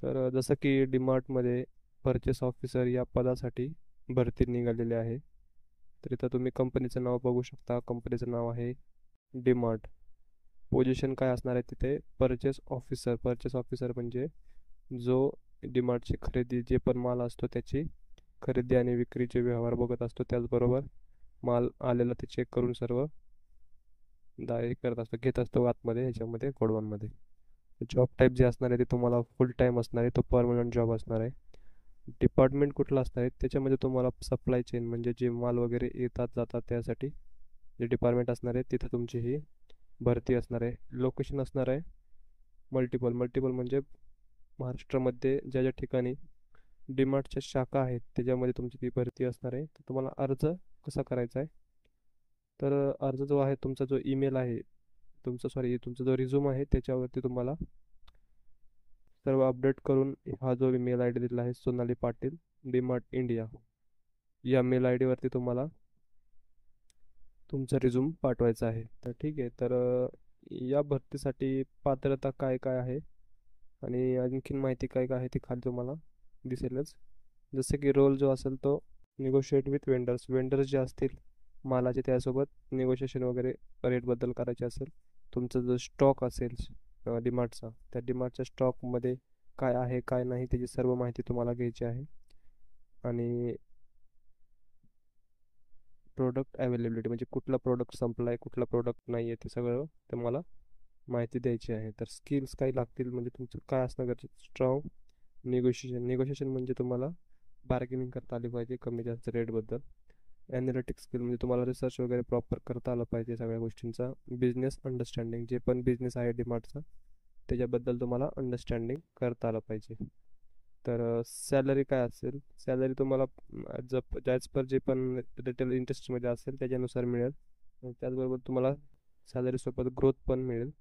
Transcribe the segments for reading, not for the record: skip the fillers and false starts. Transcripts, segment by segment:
तर जसं की डीमार्टमध्ये परचेस ऑफिसर या पदासाठी भरती निघालेली आहे. तर इथं तुम्ही कंपनीचं नाव बघू शकता. कंपनीचं नाव आहे डीमार्ट. पोझिशन काय असणार आहे तिथे? परचेस ऑफिसर म्हणजे जो डीमार्टची खरेदी जे पण माल असतो त्याची खरेदी आणि विक्रीचे व्यवहार बघत असतो. त्याचबरोबर माल आलेला ते चेक करून सर्व हे करत असतो, घेत असतो आतमध्ये ह्याच्यामध्ये गोडवानमध्ये. जॉब टाईप जे असणार आहे ते तुम्हाला फुल टाईम असणार आहे, तो परमनंट जॉब असणार आहे. डिपार्टमेंट कुठला असणार आहे त्याच्यामध्ये तुम्हाला सप्लाय चेन म्हणजे जे माल वगैरे येतात जातात त्यासाठी जे डिपार्टमेंट असणार आहे तिथं तुमची ही भरती असणार आहे. लोकेशन असणार आहे मल्टिपल म्हणजे महाराष्ट्रामध्ये ज्या ज्या ठिकाणी डीमार्टच्या शाखा आहेत त्याच्यामध्ये तुमची ती भरती असणार आहे. तर तुम्हाला अर्ज कसा करायचा आहे? तर अर्ज जो आहे तुमचा जो ईमेल आहे तुमचा जो रिझ्यूम आहे त्याच्यावरती तुम्हाला सर्व अपडेट करून हा जो मेल आय डी दिला आहे सोनाली पाटील डीमार्ट इंडिया या मेल आय डीवरती तुम्हाला तुमचा रिझ्यूम पाठवायचा आहे. तर ठीक आहे. तर या भरतीसाठी पात्रता काय काय आहे आणि आणखीन माहिती काय काय आहे ती खाली तुम्हाला दिसेलच. जसं की रोल जो असेल तो निगोशिएट विथ वेंडर्स जे असतील मालाचे त्यासोबत निगोशिएशन वगैरे रेटबद्दल करायचे असेल. तुमचा जो स्टॉक असेल डीमार्टचा त्या डीमार्टच्या स्टॉकमध्ये काय आहे काय नाही त्याची सर्व माहिती तुम्हाला घ्यायची आहे. आणि प्रोडक्ट अवेलेबिलिटी म्हणजे कुठला प्रोडक्ट संपला आहे कुठला प्रोडक्ट नाही आहे ते सगळं तुम्हाला माहिती द्यायची आहे. तर स्किल्स काही लागतील म्हणजे तुमचं काय असणं गरजेचं? स्ट्रॉंग निगोशिएशन म्हणजे तुम्हाला बार्गेनिंग करता आली पाहिजे कमी जास्त रेटबद्दल. ॲनालिटिक स्किल म्हणजे तुम्हाला रिसर्च वगैरे प्रॉपर करता आलं पाहिजे सगळ्या गोष्टींचा. बिझनेस अंडरस्टँडिंग जे पण बिझनेस आहे डीमार्टचा त्याच्याबद्दल तुम्हाला अंडरस्टँडिंग करता आलं पाहिजे. तर सॅलरी काय असेल? सॅलरी तुम्हाला ॲज पर जे पण रिटेल इंडस्ट्रीमध्ये असेल त्याच्यानुसार मिळेल. आणि त्याचबरोबर तुम्हाला सॅलरीसोबत ग्रोथ पण मिळेल.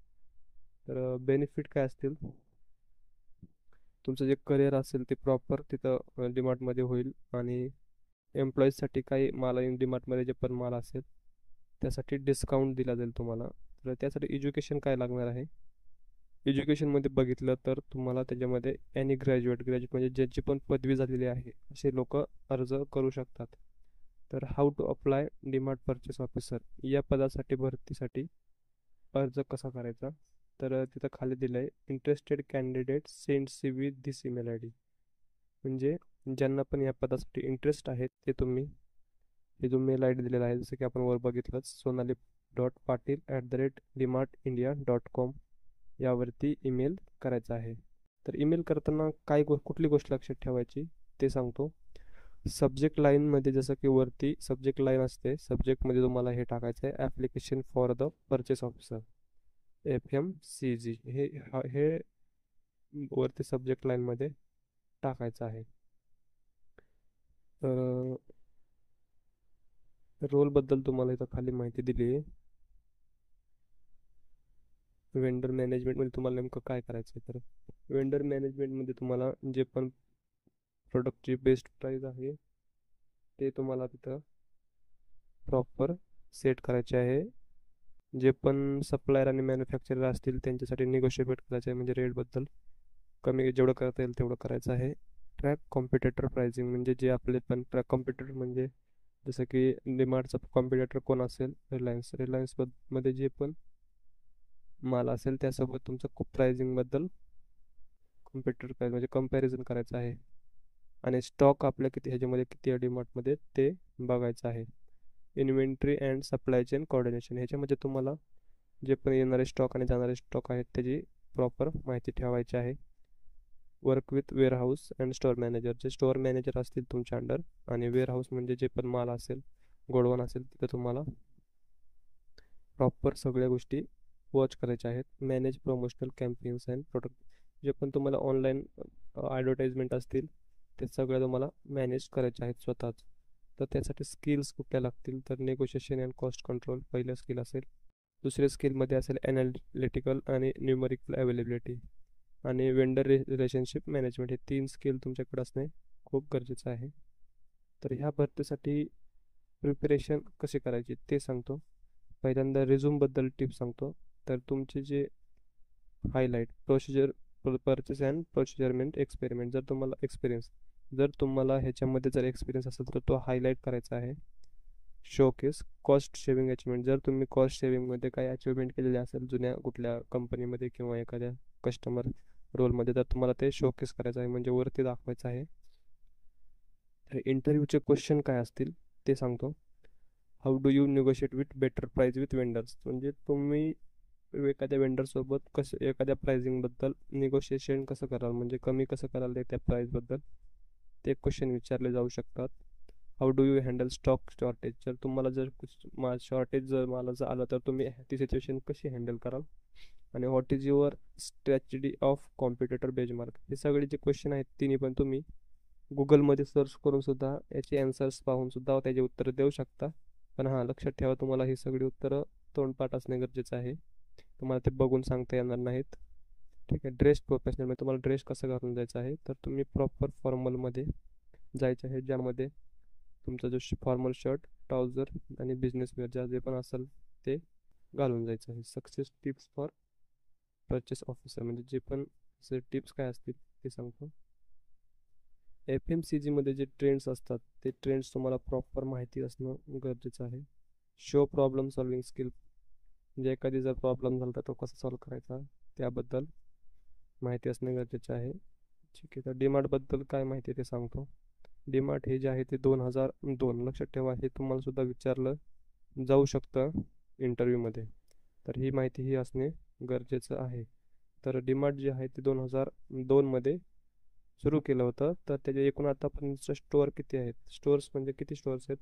तर बेनिफिट काय असतील? तुमचं जे करिअर असेल ते प्रॉपर तिथं डीमार्टमध्ये होईल. आणि एम्प्लॉईजसाठी काही माल डीमार्टमध्ये जे पण माल असेल त्यासाठी डिस्काउंट दिला जाईल तुम्हाला. तर त्यासाठी एज्युकेशन काय लागणार आहे? एज्युकेशनमध्ये बघितलं तर तुम्हाला त्याच्यामध्ये एनी ग्रॅज्युएट म्हणजे ज्यांची पण पदवी झालेली आहे असे लोक अर्ज करू शकतात. तर how to apply DMart purchase officer या पदासाठी भरतीसाठी अर्ज कसा करायचा? तर तिथं खाली दिलं आहे interested candidate send C V this email I D. म्हणजे ज्यांना पण या पदासाठी इंटरेस्ट आहे ते तुम्ही हे जो मेल आय डी दिलेला आहे जसं की आपण वर बघितलंच sonali.patil@dmartindia.com यावरती ईमेल करायचा आहे. तर ईमेल करताना कुठली गोष्ट लक्षात ठेवायची ते सांगतो. सब्जेक्ट लाईनमध्ये जसं की वरती सब्जेक्ट लाईन असते सब्जेक्टमध्ये तुम्हाला हे टाकायचं आहे application for the purchase officer FMCG हे वरती सब्जेक्ट लाईनमध्ये टाकायचं आहे. तर रोलबद्दल तुम्हाला इथं खाली माहिती दिली आहे. वेंडर मॅनेजमेंटमध्ये तुम्हाला नेमकं काय करायचं आहे? तर वेंडर मॅनेजमेंटमध्ये तुम्हाला जे पण प्रोडक्टची बेस्ट प्राईस आहे ते तुम्हाला तिथं प्रॉपर सेट करायचे आहे. जे पण सप्लायर आणि मॅन्युफॅक्चरर असतील त्यांच्यासाठी निगोशिएट करायचं आहे म्हणजे रेटबद्दल कमी जेवढं करता येईल तेवढं करायचं आहे. ट्रॅक कॉम्पिटेटर प्राइसिंग म्हणजे जे आपले पण ट्रॅक कॉम्पिटेटर म्हणजे जसं की डीमार्टचा कॉम्पिटेटर कोण असेल? रिलायन्स मध्ये जे पण माल असेल त्यासोबत तुमचं खूप प्राइसिंगबद्दल कॉम्पिटेटर प्राइस म्हणजे कम्पॅरिझन करायचं आहे. आणि स्टॉक आपल्या किती ह्याच्यामध्ये किती आहे डीमार्टमध्ये ते बघायचं आहे. Inventory and supply chain coordination ह्याच्यामध्ये तुम्हाला जे पण येणारे स्टॉक आणि जाणारे स्टॉक आहेत त्याची प्रॉपर माहिती ठेवायची आहे. Work with warehouse and store manager जे स्टोअर मॅनेजर असतील तुमच्या अंडर आणि वेअरहाऊस म्हणजे जे पण माल असेल गोडवण असेल तिथं तुम्हाला प्रॉपर सगळ्या गोष्टी वॉच करायच्या आहेत. Manage promotional campaigns and product जे पण तुम्हाला ऑनलाईन ॲडव्हर्टाईजमेंट असतील ते सगळं तुम्हाला मॅनेज करायचे आहेत स्वतःच. तर त्यासाठी स्किल्स कुठल्या लागतील? तर निगोशिएशन अँड कॉस्ट कंट्रोल पहिलं स्किल असेल. दुसऱ्या स्किलमध्ये असेल ॲनालिटिकल आणि न्यूमरिकल अवेलेबिलिटी आणि वेंडर रिलेशनशिप मॅनेजमेंट हे 3 स्किल तुमच्याकडे असणे खूप गरजेचं आहे. तर ह्या भरतीसाठी प्रिपरेशन कशी करायची ते सांगतो. पहिल्यांदा रिझ्यूमबद्दल टिप्स सांगतो. तर तुमचे जे हायलाईट परचेस अँड प्रोसिजरमेंट एक्सपेरिमेंट. जर तुम्हाला ह्याच्यामध्ये जर एक्सपिरियन्स असेल तर तो हायलाईट करायचा आहे. Showcase cost saving achievement. जर तुम्ही कॉस्ट सेविंगमध्ये काही अचिव्हमेंट केलेले असेल जुन्या कुठल्या कंपनीमध्ये किंवा एखाद्या कस्टमर रोलमध्ये, तर तुम्हाला ते शोकेस करायचं आहे, म्हणजे वरती दाखवायचं आहे. तर इंटरव्ह्यूचे क्वेश्चन काय असतील ते सांगतो. How do you negotiate with better price with vendors. म्हणजे तुम्ही एखाद्या वेंडरसोबत कसं एखाद्या प्राइसिंगबद्दल निगोशिएशन कसं कराल, म्हणजे कमी कसं कराल त्या प्राईजबद्दल, ते क्वेश्चन विचारले जाऊ शकतात. How do you handle stock shortage. जर तुम्हाला शॉर्टेज जर मालाचं आलं तर तुम्ही ती सिच्युएशन कशी हँडल कराल. आणि what is your strategy of competitor benchmark. हे सगळे जे क्वेश्चन आहेत तिन्ही पण तुम्ही गुगलमध्ये सर्च करून सुद्धा याचे आन्सर्स पाहून सुद्धा त्याचे उत्तर देऊ शकता. पण हां, लक्षात ठेवा तुम्हाला ही सगळी उत्तरं तोंडपाठ असणे गरजेचं आहे. तुम्हाला ते बघून सांगता येणार नाहीत. ठीक आहे. ड्रेस प्रोफेशनल म्हणजे तुम्हाला ड्रेस कसं घालून जायचं आहे, तर तुम्ही प्रॉपर फॉर्मलमध्ये जायचं आहे, ज्यामध्ये तुमचा जो फॉर्मल शर्ट, ट्राउझर आणि बिझनेस वेअर ज्या जे पण असेल ते घालून जायचं आहे. Success tips for purchase officer. म्हणजे जे पण टिप्स काय असतील ते सांगतो. FMCGमध्ये जे ट्रेंड्स असतात ते ट्रेंड्स तुम्हाला प्रॉपर माहिती असणं गरजेचं आहे. Show problem solving skill. म्हणजे एखादी जर प्रॉब्लेम झाला तर तो कसा सॉल्व करायचा त्याबद्दल माहिती असणे गरजेचे आहे. ठीक आहे. तर डीमार्टबद्दल काय माहिती आहे ते सांगतो. डीमार्ट हे जे आहे ते 2002, लक्षात ठेवा, हे तुम्हाला सुद्धा विचारलं जाऊ शकतं इंटरव्ह्यूमध्ये. तर ही माहिती ही असणे गरजेचं आहे. तर डीमार्ट जे आहे ते 2002मध्ये सुरू केलं होतं. तर त्याचे एकूण आतापर्यंतचं स्टोअर किती आहेत, स्टोअर्स म्हणजे किती स्टोअर्स आहेत,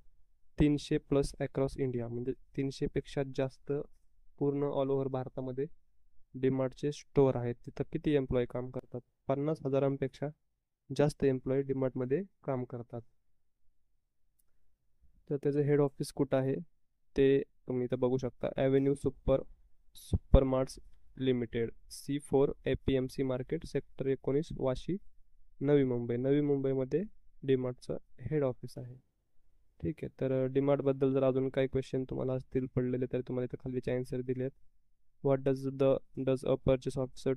300+ अक्रॉस इंडिया. म्हणजे 300पेक्षा जास्त पूर्ण ऑल ओव्हर भारतामध्ये डीमार्टचे स्टोअर आहेत. तिथं किती एम्प्लॉय काम करतात, 50,000पेक्षा जास्त एम्प्लॉय डीमार्टमध्ये काम करतात. तर त्याचं हेड ऑफिस कुठं आहे ते तुम्ही इथं बघू शकता. Avenue Supermarts limited, C4 APMC market, sector 19, Vashi, Navi Mumbai. नवी मुंबईमध्ये डीमार्टचं हेड ऑफिस आहे. ठीक आहे. तर डीमार्टबद्दल जर अजून काही क्वेश्चन तुम्हाला असतील पडलेले तर तुम्हाला इथं खालीचे आन्सर दिले आहेत. What does a purchase officer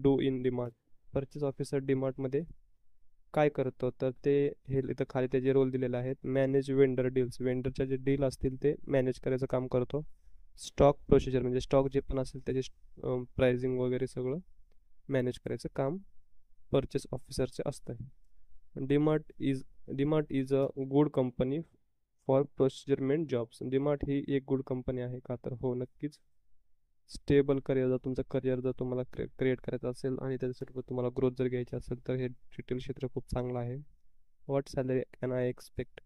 do in DMart. Purchase officer डीमार्टमध्ये काय करतो, तर ते हे इथं खाली त्याचे रोल दिलेले आहेत. Manage vendor deals. वेंडरच्या जे डील असतील ते मॅनेज करायचं काम करतो. स्टॉक प्रोसिजर म्हणजे स्टॉक जे पण असेल त्याचे प्राइसिंग वगैरे सगळं मॅनेज करायचं काम परचेस ऑफिसरचे असतं. DMart is a good company for procurement jobs. DMart ही एक गुड कंपनी आहे का, तर हो, नक्कीच. Stable career. जर तुमचं करिअर जर तुम्हाला क्रिएट करायचं असेल आणि त्याच्यासाठी तुम्हाला ग्रोथ जर घ्यायची असेल तर हे रिटेल क्षेत्र खूप चांगलं आहे. What salary can I expect.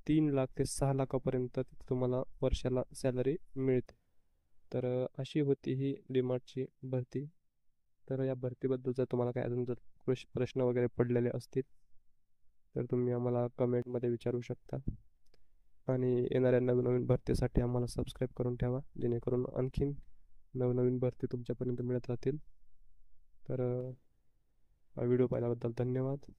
3 lakh ते 6 लाखापर्यंत तुम्हाला वर्षाला सॅलरी मिळते. तर अशी होती ही डीमार्टची भरती. तर या भरतीबद्दल जर तुम्हाला काय अजून जर प्रश्न वगैरे पडलेले असतील तर तुम्ही आम्हाला कमेंटमध्ये विचारू शकता. आणि येणाऱ्या नवीन नवीन भरतीसाठी आम्हाला सबस्क्राईब करून ठेवा, जेणेकरून आणखीन नवनवीन भरती तुमच्यापर्यंत मिळत राहतील. तर हा व्हिडिओ पाहिल्याबद्दल धन्यवाद.